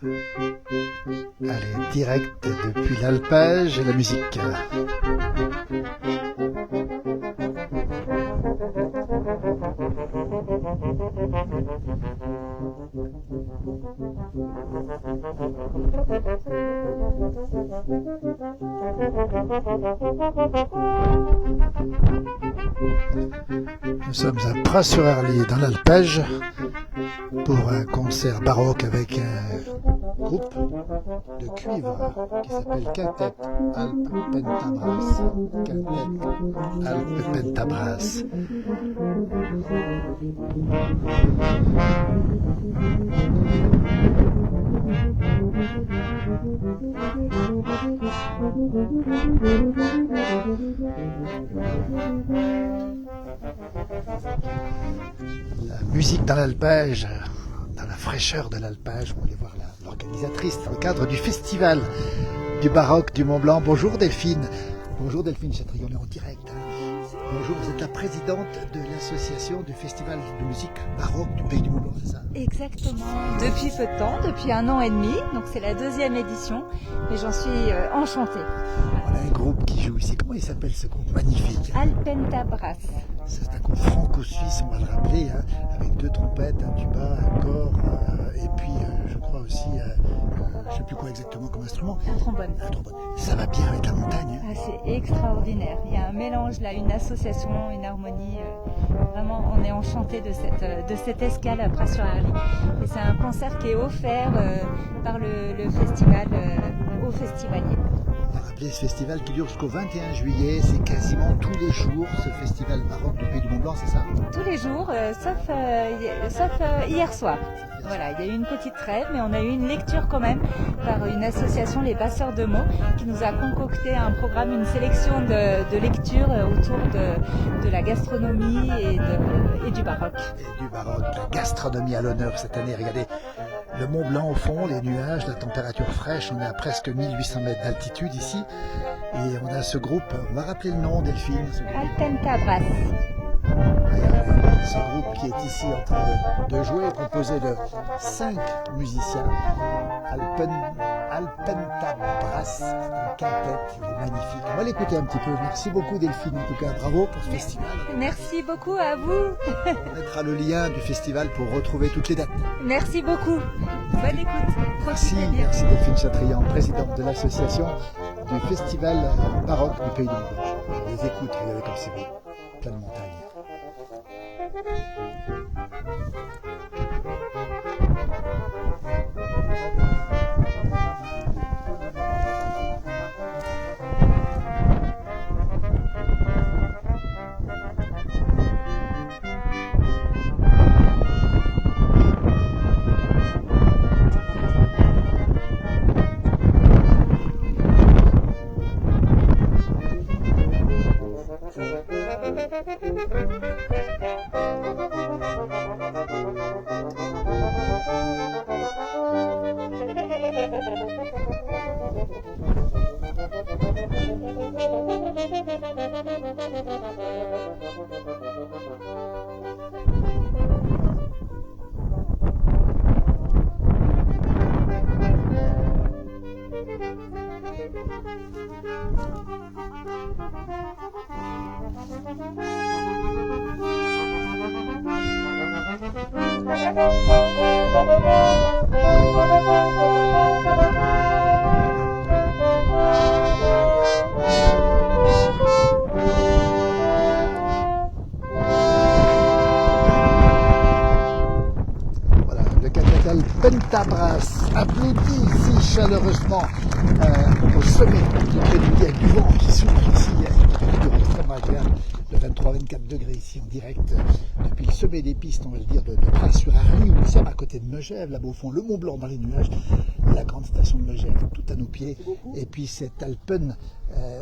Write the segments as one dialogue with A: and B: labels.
A: Allez, direct depuis l'alpage et la musique. Nous sommes à Pras-sur-Arly dans l'Alpège pour un concert baroque avec un groupe de cuivre qui s'appelle Quintet Alp Pentabras. Quintet Alp Pentabras. La musique dans l'alpage, dans la fraîcheur de l'alpage, on va aller voir l'organisatrice dans le cadre du festival du baroque du Mont Blanc. Bonjour Delphine. Bonjour Delphine Chatrion, on est en direct. Bonjour, vous êtes la présidente de l'association du festival de musique baroque du Pays du Mont Blanc, c'est ça?
B: Exactement, depuis peu de temps, depuis 1 an et demi, donc c'est la 2e édition, et j'en suis enchantée.
A: On a un groupe qui joue ici, comment il s'appelle ce groupe magnifique?
B: Alpentabras.
A: C'est un groupe franco-suisse, on va le rappeler, hein, avec 2 trompettes, un tuba, un cor, et puis je crois aussi, je ne sais plus quoi exactement comme instrument.
B: Un trombone.
A: Un trombone. Ça va bien avec la montagne.
B: Ah, c'est extraordinaire, il y a un mélange là, une association, une harmonie, vraiment on est enchanté de cette escale à Pras-sur-Arly. Et c'est un concert qui est offert par le festival aux festivaliers.
A: On va rappeler ce festival qui dure jusqu'au 21 juillet, c'est quasiment tous les jours ce festival baroque du Pays du Mont Blanc, c'est ça?
B: Tous les jours, sauf hier soir. Voilà, il y a eu une petite trêve, mais on a eu une lecture quand même par une association, les Passeurs de mots, qui nous a concocté un programme, une sélection de lectures autour de la gastronomie et du baroque.
A: Et du baroque, la gastronomie à l'honneur cette année. Regardez, le Mont Blanc au fond, les nuages, la température fraîche, on est à presque 1800 mètres d'altitude ici. Et on a ce groupe, on va rappeler le nom Delphine.
B: Alpentabras.
A: Ce groupe qui est ici en train de jouer, composé de 5 musiciens. Alpentabras, un quintet, il est magnifique. On va l'écouter un petit peu. Merci beaucoup Delphine, en tout cas, bravo pour ce festival.
B: Merci beaucoup à vous.
A: On mettra le lien du festival pour retrouver toutes les dates.
B: Merci beaucoup. Bonne écoute.
A: Merci Delphine Chatrian, présidente de l'association du festival baroque du Pays du Mont Blanc. On les écoute, regardez comme c'est beau, plein de montagnes. Voilà, le Quintet Pentabras applaudit ici chaleureusement au sommet du Crédit avec du vent qui souffle ici, une température extrêmement agréable de 23-24 degrés ici en direct depuis le sommet des pistes, on va le dire, de Pras-sur-Arly, où nous sommes à côté de Megève, là-bas au fond, le Mont Blanc dans les nuages, la grande station de Megève, tout à nos pieds, et puis cet Alpen,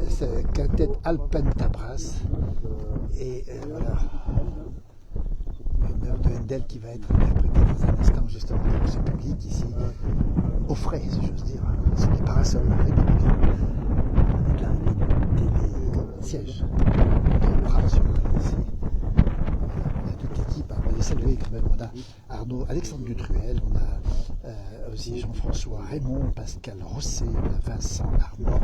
A: ce Quintet Alpentabras, et voilà, une œuvre de Handel qui va être interprétée dans un instant justement par ce public ici, au frais, si j'ose dire, sur les parasols républicains, avec l'arrivée des sièges de Pras-sur-Arly ici. On a toute l'équipe, on va les saluer quand même. On a Arnaud, Alexandre Dutruel, on a aussi Jean-François Raymond, Pascal Rosset, Vincent Armand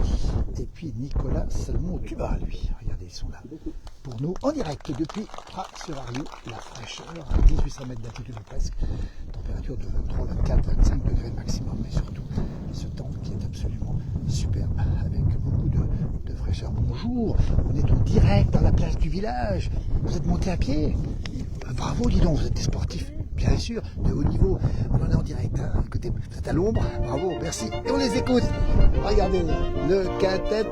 A: et puis Nicolas Salmon au tuba, lui. Regardez, ils sont là pour nous en direct depuis Pras-sur-Arly, la fraîcheur à 1800 mètres d'altitude presque, température de 23, 24, 25 degrés maximum, mais surtout ce temps qui est absolument superbe avec beaucoup de fraîcheur. Bonjour, on est en direct dans la place du village. Vous êtes monté à pied? Bravo, dis donc, vous êtes des sportifs, bien sûr, de haut niveau. On en est en direct. Hein. Écoutez, vous êtes à l'ombre. Bravo, merci. Et on les écoute. Regardez, le quintet.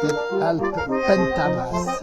A: Quintet Alpes Pentabras.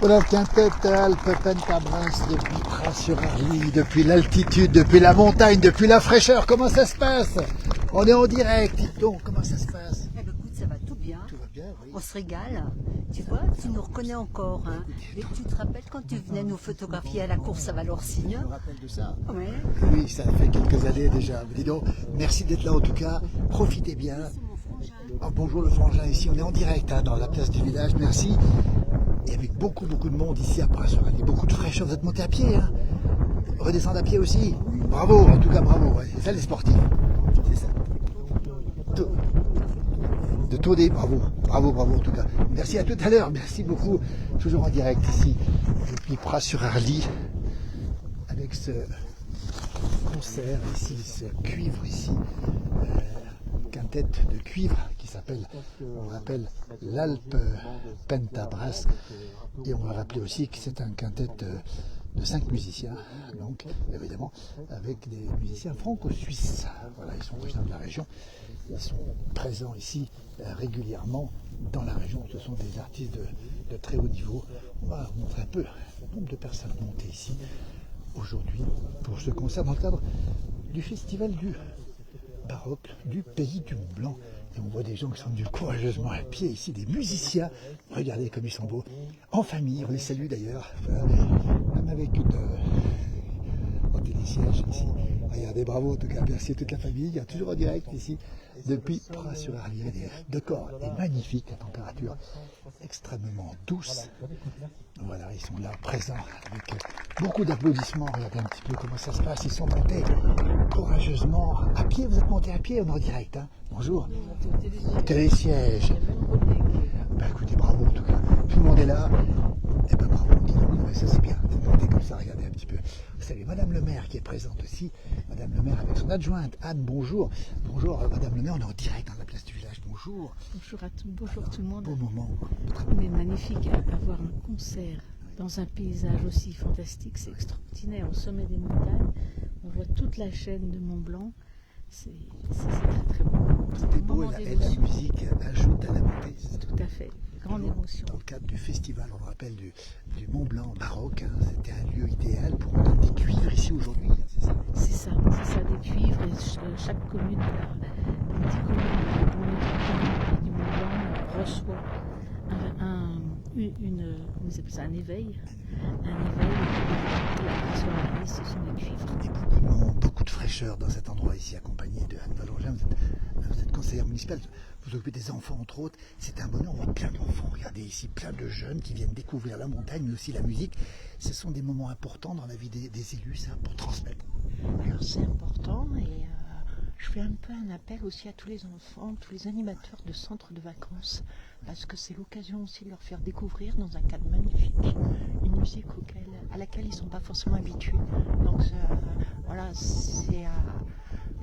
A: Voilà le quintet Alpes Pentabras depuis Pras-sur-Arly, depuis l'altitude, depuis la montagne, depuis la fraîcheur. Comment ça se passe? On est en direct, dites donc, comment ça se passe?
C: Eh ben, écoute, ça va tout bien.
A: Tout va bien, oui.
C: On se régale. Tu vois, tu nous reconnais encore. Hein. Et tu te rappelles quand tu venais nous photographier à la course à Valorcine?
A: Je me rappelle de ça.
C: Ouais.
A: Oui, ça fait quelques années déjà. Dis donc, merci d'être là en tout cas. Profitez bien. Ah, bonjour le frangin, ici on est en direct hein, dans la place du village, merci. Et avec beaucoup de monde ici à Pras-sur-Arly, beaucoup de fraîcheur, vous êtes monté à pied, hein. Redescendre à pied aussi. Bravo, en tout cas bravo, ouais. C'est ça les sportifs. C'est ça. De Todé, bravo en tout cas. Merci à tout à l'heure, merci beaucoup. Toujours en direct ici, depuis Pras-sur-Arly, avec ce concert ici, ce cuivre ici. Quintet de cuivre qui s'appelle, on rappelle, l'Alpes Pentabras, et on va rappeler aussi que c'est un quintet de 5 musiciens, donc évidemment avec des musiciens franco-suisses. Voilà, ils sont originaires de la région, ils sont présents ici régulièrement dans la région. Ce sont des artistes de très haut niveau. On va vous montrer un peu le nombre de personnes montées ici aujourd'hui pour ce concert dans le cadre du festival du baroque du pays du Mont Blanc. Et on voit des gens qui sont venus courageusement à pied ici, des musiciens. Regardez comme ils sont beaux. En famille, on les salue d'ailleurs. Voilà, même avec un télésiège ici. Regardez, bravo en tout cas, merci à toute la famille. Il y a toujours en direct ici depuis Pras-sur-Arlier. Le décor est magnifique, la température extrêmement douce. Voilà, ils sont là présents avec beaucoup d'applaudissements. Regardez un petit peu comment ça se passe. Ils sont montés courageusement à pied. Vous êtes montés à pied, on est en direct. Hein. Bonjour. Télésiège. Ben, écoutez, bravo en tout cas. Tout le monde est là. Et ben bravo. Ouais, ça c'est bien. C'est monté comme ça. Regardez un petit peu. Vous savez, Madame le maire qui est présente aussi. Madame le maire avec son adjointe Anne. Bonjour. Bonjour Madame le maire. On est en direct dans la place du village. Bonjour.
D: Bonjour à tout, bonjour tout le monde.
A: Beau moment.
D: Mais magnifique, avoir un concert dans un paysage aussi fantastique, c'est extraordinaire. Au sommet des montagnes, on voit toute la chaîne de Mont Blanc. C'est très très beau.
A: C'était beau et la musique ajoute à la beauté.
D: Tout à fait, grande émotion.
A: Dans le cadre du festival, on le rappelle, du Mont Blanc baroque, hein, c'était un lieu idéal pour entendre des cuivres ici aujourd'hui, hein, c'est ça?
D: C'est ça, des cuivres. Et chaque commune, une petite commune du Mont Blanc reçoit comment ça s'appelle ça, un éveil. Et la soirée, ce sont des cuivres.
A: Et beaucoup de monde, beaucoup de fraîcheur dans cet endroit ici, accompagné de Anne Valongin. Vous êtes conseillère municipale, vous occupez des enfants entre autres. C'est un bonheur, on voit plein d'enfants. Regardez ici, plein de jeunes qui viennent découvrir la montagne, mais aussi la musique. Ce sont des moments importants dans la vie des élus, ça, pour transmettre.
E: Alors c'est important et je fais un peu un appel aussi à tous les enfants, tous les animateurs de centres de vacances, parce que c'est l'occasion aussi de leur faire découvrir dans un cadre magnifique une musique à laquelle ils ne sont pas forcément habitués. Donc voilà,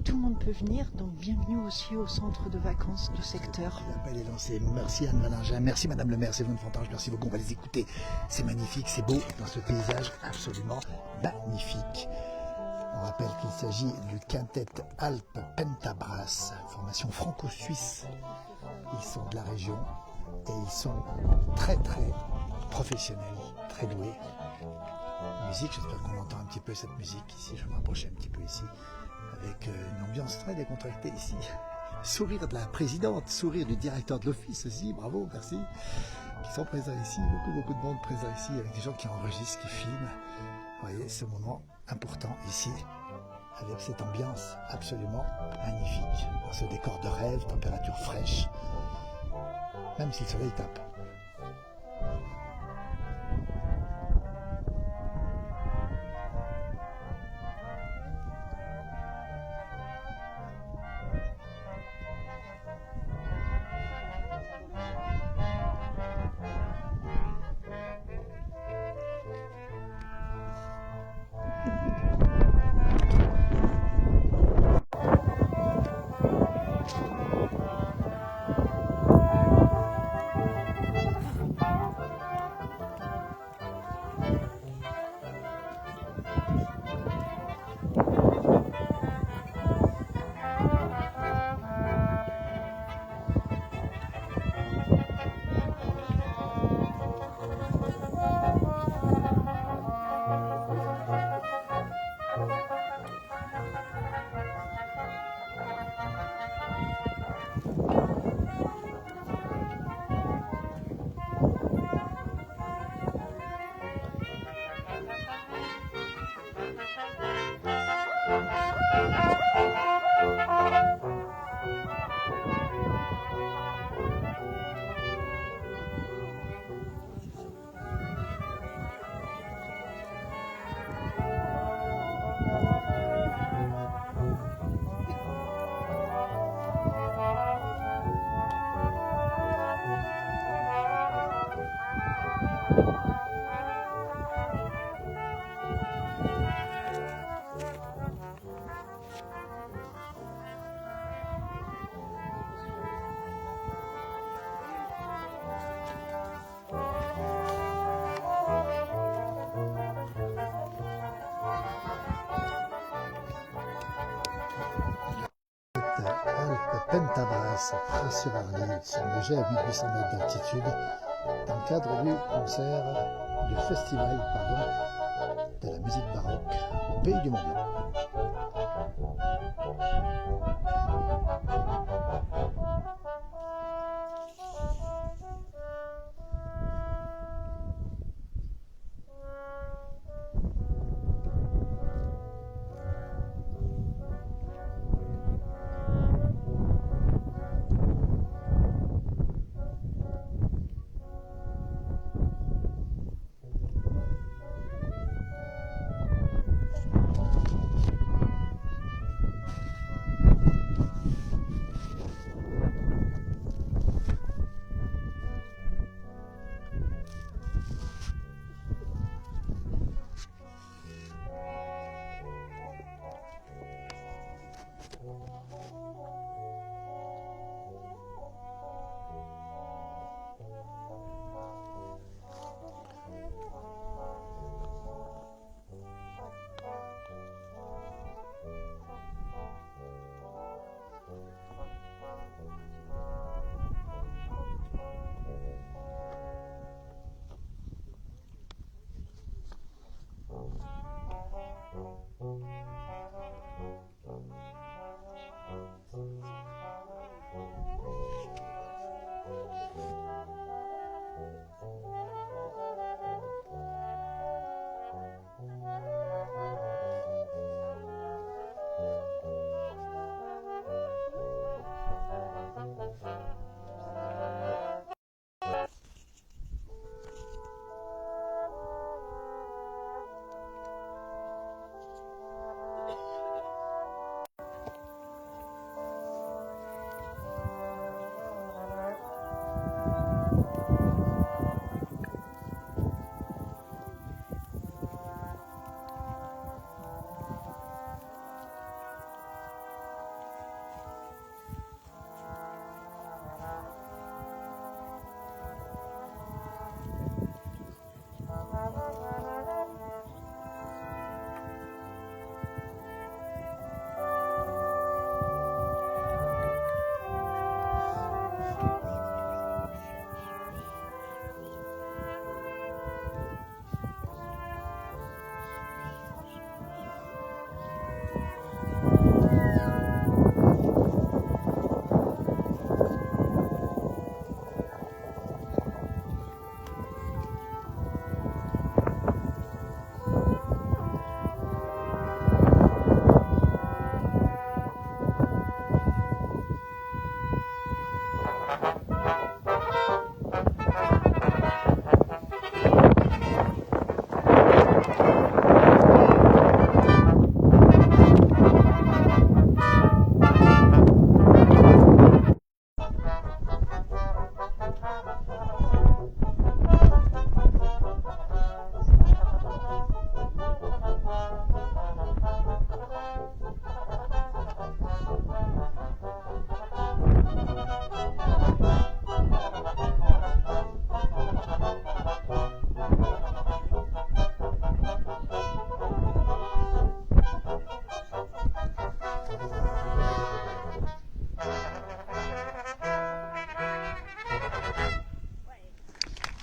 E: tout le monde peut venir, donc bienvenue aussi au centre de vacances du secteur.
A: L'appel est lancé. Merci Anne Valongin, merci Madame le maire, c'est Séverine Fontange, merci beaucoup, on va les écouter. C'est magnifique, c'est beau dans ce paysage absolument magnifique. On rappelle qu'il s'agit du quintet Alpes Pentabrass, formation franco-suisse. Ils sont de la région et ils sont très très professionnels, très doués. Musique, j'espère qu'on entend un petit peu cette musique ici, je vais m'approcher un petit peu ici, avec une ambiance très décontractée ici. Sourire de la présidente, sourire du directeur de l'office aussi, bravo, merci, qui sont présents ici, beaucoup de monde présent ici, avec des gens qui enregistrent, qui filment. Vous voyez, ce moment important ici, avec cette ambiance absolument magnifique, dans ce décor de rêve, température fraîche, même si le soleil tape. Pentabrass Tracy-Varley s'engageait à 1800 mètres d'altitude dans le cadre du festival de la musique baroque au Pays du Mont-Blanc.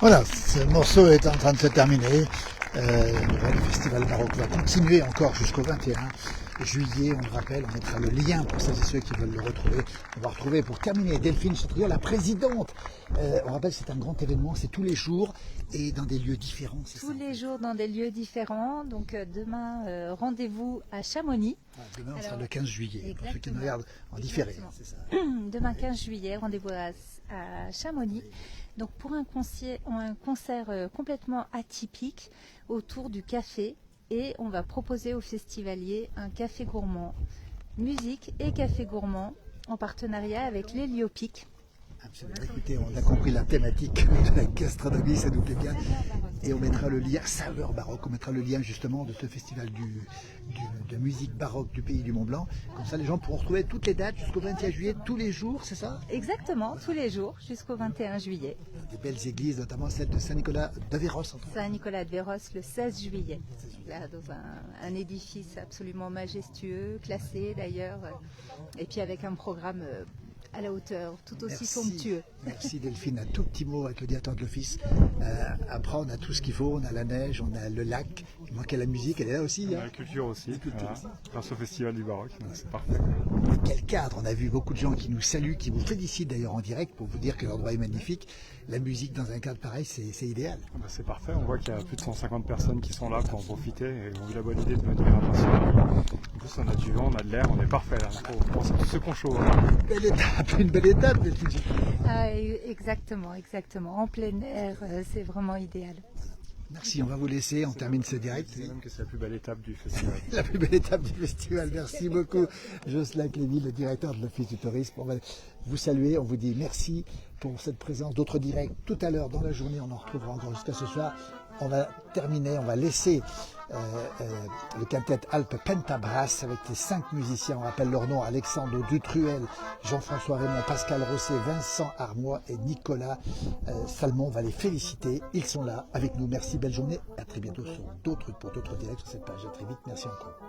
A: Voilà, ce morceau est en train de se terminer. Le festival baroque va continuer encore jusqu'au 21 juillet, on le rappelle, on mettra le lien pour celles et ceux qui veulent le retrouver. On va retrouver pour terminer Delphine Chatriot, la présidente. On rappelle, c'est un grand événement, c'est tous les jours et dans des lieux différents.
B: Tous les jours dans des lieux différents. Donc demain, rendez-vous à Chamonix.
A: Demain, on sera le 15 juillet, pour ceux qui nous regardent en différé. C'est ça.
B: Demain 15 juillet, rendez-vous à Chamonix. Donc pour un concert complètement atypique autour du café, et on va proposer aux festivaliers un café gourmand, musique et café gourmand en partenariat avec l'Héliopique.
A: Absolument. Écoutez, on a compris la thématique de la gastronomie, ça nous plaît bien. Et on mettra le lien, saveur baroque, on mettra le lien justement de ce festival de musique baroque du Pays du Mont-Blanc. Comme ça, les gens pourront retrouver toutes les dates jusqu'au 21 juillet, tous les jours, c'est ça?
B: Exactement, tous les jours jusqu'au 21 juillet.
A: Des belles églises, notamment celle de Saint-Nicolas de Véros.
B: Saint-Nicolas de Véros le 16 juillet. Là, dans un édifice absolument majestueux, classé d'ailleurs, et puis avec un programme
C: à la hauteur, tout aussi
A: Merci.
C: somptueux.
A: Merci Delphine. Un tout petit mot avec le directeur de l'office. Après, on a tout ce qu'il faut. On a la neige, on a le lac. Il manquait la musique, elle est là aussi.
F: La culture aussi, voilà. Grâce au Festival du Baroque, donc c'est parfait.
A: Quel cadre! On a vu beaucoup de gens qui nous saluent, qui vous félicitent d'ailleurs en direct pour vous dire que l'endroit est magnifique. La musique dans un cadre pareil, c'est idéal.
F: Bah, c'est parfait, on voit qu'il y a plus de 150 personnes qui sont là pour en profiter et ont eu la bonne idée de venir à Marseille. En plus, on a du vent, on a de l'air, on est parfait là. On sait tous ce qu'on chauffe.
A: Une belle étape, Delphine.
B: Exactement, exactement. En plein air, c'est vraiment idéal.
A: Merci, on va vous laisser, on termine ce direct.
F: C'est même que c'est la plus belle étape du festival.
A: La plus belle étape du festival. Merci beaucoup, Jocelyn Clévy, le directeur de l'Office du tourisme. On va vous saluer, on vous dit merci pour cette présence. D'autres directs tout à l'heure dans la journée, on en retrouvera encore jusqu'à ce soir. On va terminer, on va laisser le quintet Alpes Pentabrass avec les 5 musiciens. On rappelle leur nom: Alexandre Dutruel, Jean-François Raymond, Pascal Rosset, Vincent Armois et Nicolas Salmon. On va les féliciter. Ils sont là avec nous. Merci, belle journée. À très bientôt pour d'autres directs sur cette page. À très vite. Merci encore.